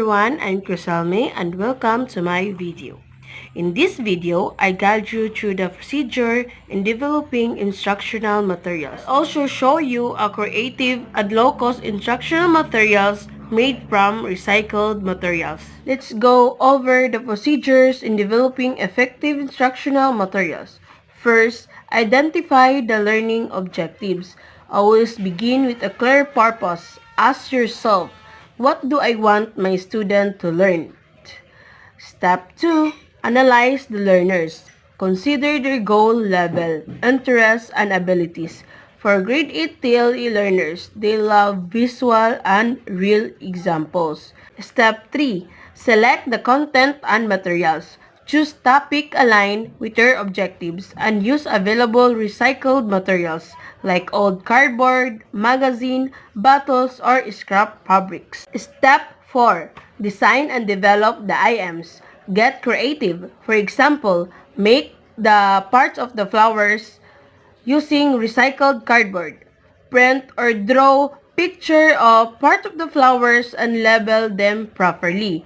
everyone, I'm Criselme and welcome to my video. In this video, I guide you through the procedure in developing instructional materials. I'll also show you a creative and low-cost instructional materials made from recycled materials. Let's go over the procedures in developing effective instructional materials. First, identify the learning objectives. Always begin with a clear purpose. Ask yourself, what do I want my student to learn? Step 2. Analyze the learners. Consider their goal level, interests, and abilities. For grade 8 TLE learners, they love visual and real examples. Step 3. Select the content and materials. Choose topic aligned with your objectives and use available recycled materials like old cardboard, magazine, bottles, or scrap fabrics. Step 4. Design and develop the IMs. Get creative. For example, make the parts of the flowers using recycled cardboard. Print or draw picture of part of the flowers and label them properly.